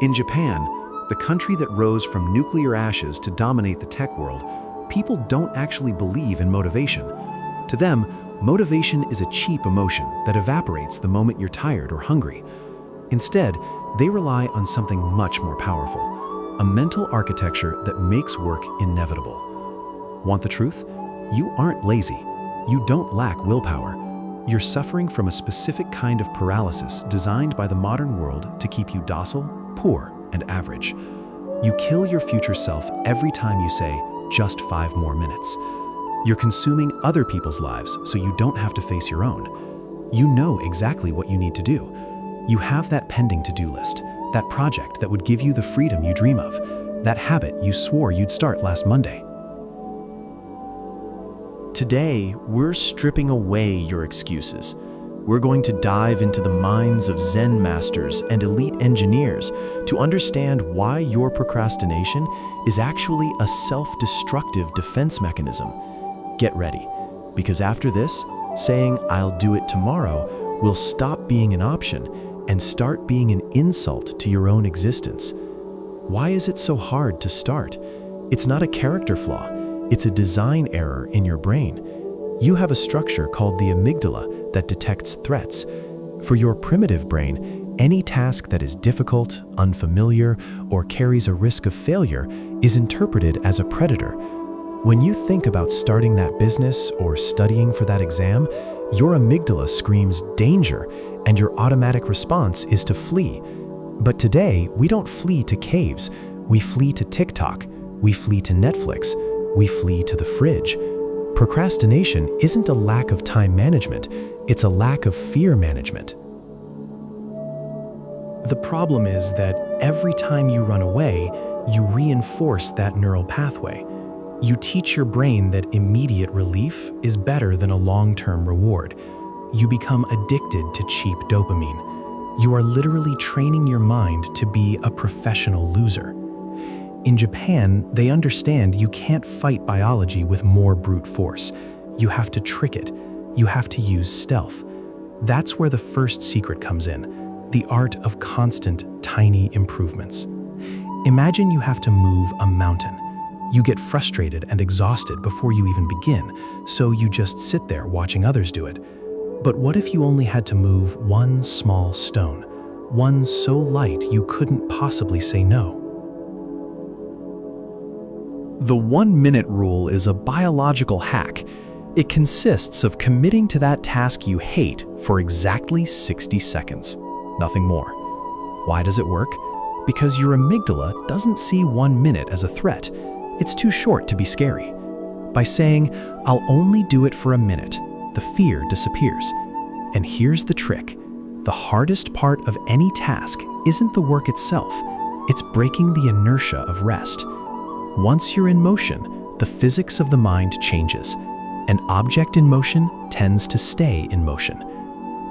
In Japan, the country that rose from nuclear ashes to dominate the tech world, people don't actually believe in motivation. To them, motivation is a cheap emotion that evaporates the moment you're tired or hungry. Instead, they rely on something much more powerful, a mental architecture that makes work inevitable. Want the truth? You aren't lazy. You don't lack willpower. You're suffering from a specific kind of paralysis designed by the modern world to keep you docile, poor, and average. You kill your future self every time you say, just 5 more minutes. You're consuming other people's lives so you don't have to face your own. You know exactly what you need to do. You have that pending to-do list, that project that would give you the freedom you dream of, that habit you swore you'd start last Monday. Today, we're stripping away your excuses. We're going to dive into the minds of Zen masters and elite engineers to understand why your procrastination is actually a self-destructive defense mechanism. Get ready, because after this, saying "I'll do it tomorrow" will stop being an option and start being an insult to your own existence. Why is it so hard to start? It's not a character flaw. It's a design error in your brain. You have a structure called the amygdala that detects threats. For your primitive brain, any task that is difficult, unfamiliar, or carries a risk of failure is interpreted as a predator. When you think about starting that business or studying for that exam, your amygdala screams danger, and your automatic response is to flee. But today, we don't flee to caves. We flee to TikTok. We flee to Netflix. We flee to the fridge. Procrastination isn't a lack of time management, it's a lack of fear management. The problem is that every time you run away, you reinforce that neural pathway. You teach your brain that immediate relief is better than a long-term reward. You become addicted to cheap dopamine. You are literally training your mind to be a professional loser. In Japan, they understand you can't fight biology with more brute force. You have to trick it. You have to use stealth. That's where the first secret comes in, the art of constant, tiny improvements. Imagine you have to move a mountain. You get frustrated and exhausted before you even begin, so you just sit there watching others do it. But what if you only had to move one small stone, one so light you couldn't possibly say no? The 1-minute rule is a biological hack. It consists of committing to that task you hate for exactly 60 seconds. Nothing more. Why does it work? Because your amygdala doesn't see 1 minute as a threat. It's too short to be scary. By saying, "I'll only do it for a minute," the fear disappears. And here's the trick. The hardest part of any task isn't the work itself. It's breaking the inertia of rest. Once you're in motion, the physics of the mind changes. An object in motion tends to stay in motion.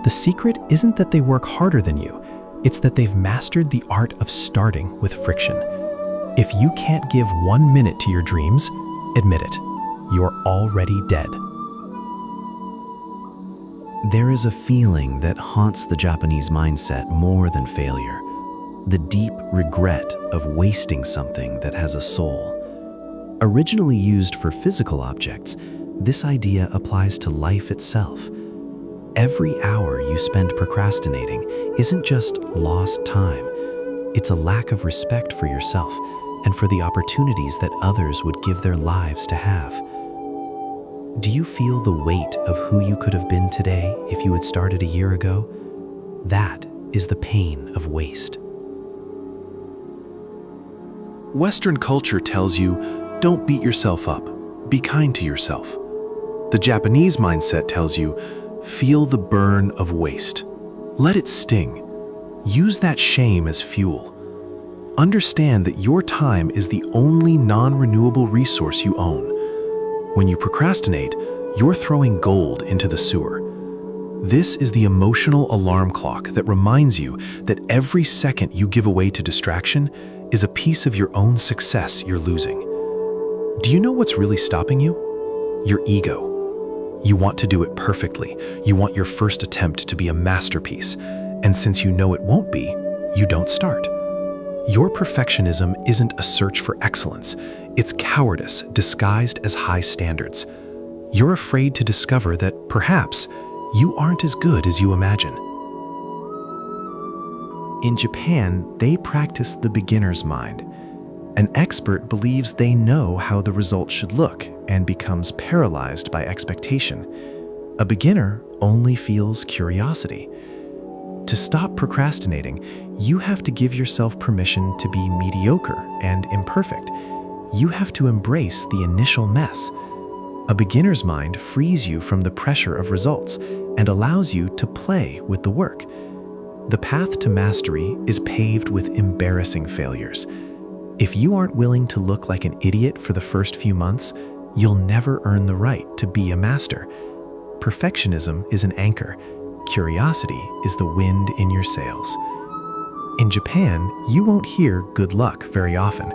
The secret isn't that they work harder than you, it's that they've mastered the art of starting with friction. If you can't give 1 minute to your dreams, admit it, you're already dead. There is a feeling that haunts the Japanese mindset more than failure. The deep regret of wasting something that has a soul. Originally used for physical objects, this idea applies to life itself. Every hour you spend procrastinating isn't just lost time. It's a lack of respect for yourself and for the opportunities that others would give their lives to have. Do you feel the weight of who you could have been today if you had started a year ago? That is the pain of waste. Western culture tells you, don't beat yourself up, be kind to yourself. The Japanese mindset tells you, feel the burn of waste. Let it sting. Use that shame as fuel. Understand that your time is the only non-renewable resource you own. When you procrastinate, you're throwing gold into the sewer. This is the emotional alarm clock that reminds you that every second you give away to distraction is a piece of your own success you're losing. Do you know what's really stopping you? Your ego. You want to do it perfectly. You want your first attempt to be a masterpiece. And since you know it won't be, you don't start. Your perfectionism isn't a search for excellence. It's cowardice disguised as high standards. You're afraid to discover that perhaps you aren't as good as you imagine. In Japan, they practice the beginner's mind. An expert believes they know how the result should look and becomes paralyzed by expectation. A beginner only feels curiosity. To stop procrastinating, you have to give yourself permission to be mediocre and imperfect. You have to embrace the initial mess. A beginner's mind frees you from the pressure of results and allows you to play with the work. The path to mastery is paved with embarrassing failures. If you aren't willing to look like an idiot for the first few months, you'll never earn the right to be a master. Perfectionism is an anchor. Curiosity is the wind in your sails. In Japan, you won't hear good luck very often.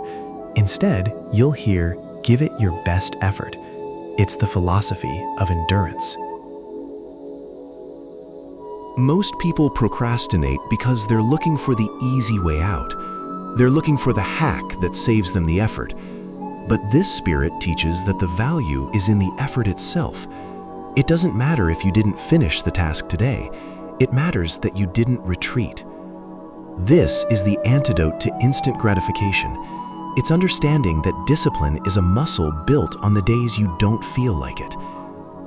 Instead, you'll hear, give it your best effort. It's the philosophy of endurance. Most people procrastinate because they're looking for the easy way out. They're looking for the hack that saves them the effort. But this spirit teaches that the value is in the effort itself. It doesn't matter if you didn't finish the task today. It matters that you didn't retreat. This is the antidote to instant gratification. It's understanding that discipline is a muscle built on the days you don't feel like it.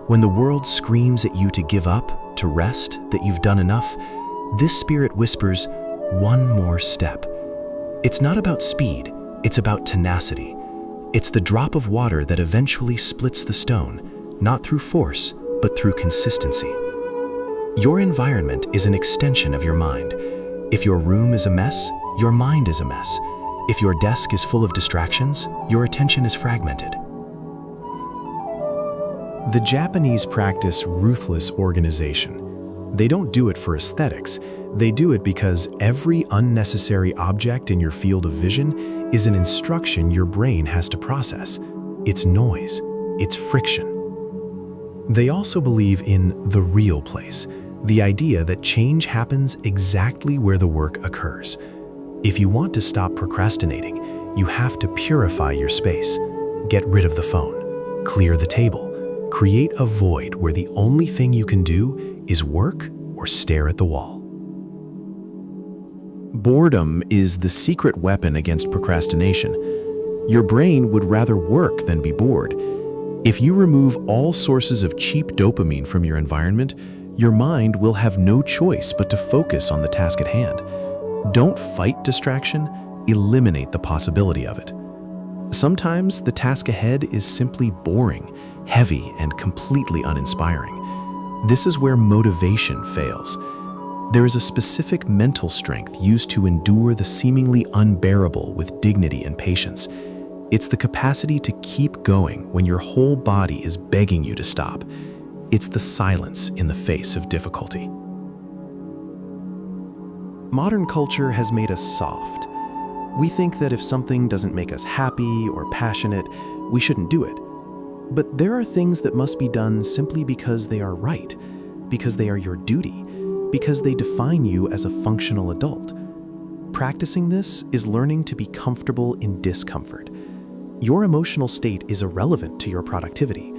When the world screams at you to give up, to rest, that you've done enough, this spirit whispers, one more step. It's not about speed, it's about tenacity. It's the drop of water that eventually splits the stone, not through force, but through consistency. Your environment is an extension of your mind. If your room is a mess, your mind is a mess. If your desk is full of distractions, your attention is fragmented. The Japanese practice ruthless organization. They don't do it for aesthetics. They do it because every unnecessary object in your field of vision is an instruction your brain has to process. It's noise. It's friction. They also believe in the real place, the idea that change happens exactly where the work occurs. If you want to stop procrastinating, you have to purify your space. Get rid of the phone. Clear the table. Create a void where the only thing you can do is work or stare at the wall. Boredom is the secret weapon against procrastination. Your brain would rather work than be bored. If you remove all sources of cheap dopamine from your environment, your mind will have no choice but to focus on the task at hand. Don't fight distraction, eliminate the possibility of it. Sometimes the task ahead is simply boring, heavy, and completely uninspiring. This is where motivation fails. There is a specific mental strength used to endure the seemingly unbearable with dignity and patience. It's the capacity to keep going when your whole body is begging you to stop. It's the silence in the face of difficulty. Modern culture has made us soft. We think that if something doesn't make us happy or passionate, we shouldn't do it. But there are things that must be done simply because they are right, because they are your duty, because they define you as a functional adult. Practicing this is learning to be comfortable in discomfort. Your emotional state is irrelevant to your productivity.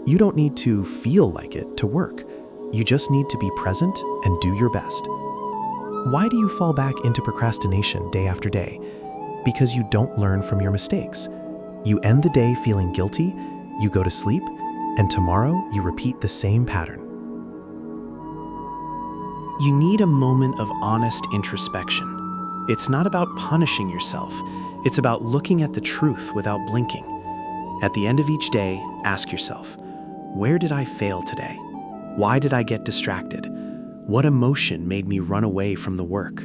You don't need to feel like it to work. You just need to be present and do your best. Why do you fall back into procrastination day after day? Because you don't learn from your mistakes. You end the day feeling guilty, you go to sleep, and tomorrow you repeat the same pattern. You need a moment of honest introspection. It's not about punishing yourself. It's about looking at the truth without blinking. At the end of each day, ask yourself, where did I fail today? Why did I get distracted? What emotion made me run away from the work?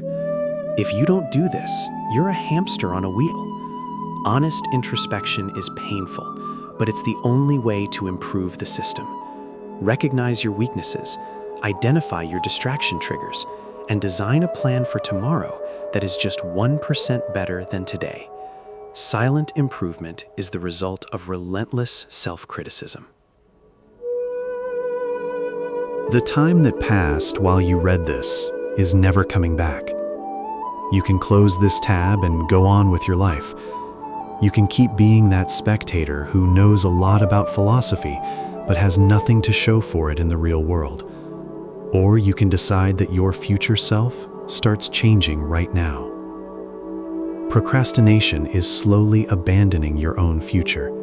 If you don't do this, you're a hamster on a wheel. Honest introspection is painful, but it's the only way to improve the system. Recognize your weaknesses, identify your distraction triggers, and design a plan for tomorrow that is just 1% better than today. Silent improvement is the result of relentless self-criticism. The time that passed while you read this is never coming back. You can close this tab and go on with your life. You can keep being that spectator who knows a lot about philosophy but has nothing to show for it in the real world. Or you can decide that your future self starts changing right now. Procrastination is slowly abandoning your own future.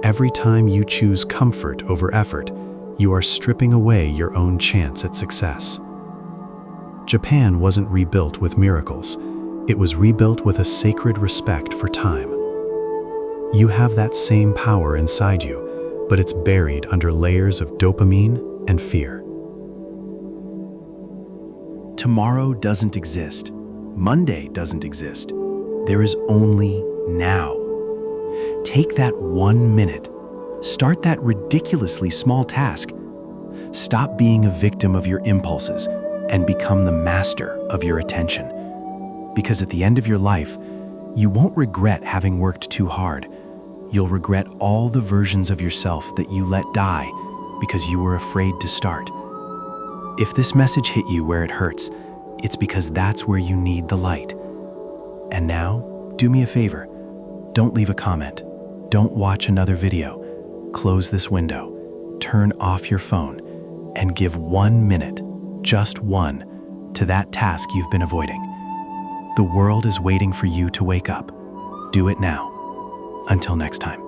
Every time you choose comfort over effort, you are stripping away your own chance at success. Japan wasn't rebuilt with miracles. It was rebuilt with a sacred respect for time. You have that same power inside you, but it's buried under layers of dopamine and fear. Tomorrow doesn't exist. Monday doesn't exist. There is only now. Take that 1 minute. Start that ridiculously small task. Stop being a victim of your impulses and become the master of your attention. Because at the end of your life, you won't regret having worked too hard. You'll regret all the versions of yourself that you let die because you were afraid to start. If this message hit you where it hurts, it's because that's where you need the light. And now, do me a favor. Don't leave a comment. Don't watch another video. Close this window, turn off your phone, and give 1 minute, just one, to that task you've been avoiding. The world is waiting for you to wake up. Do it now. Until next time.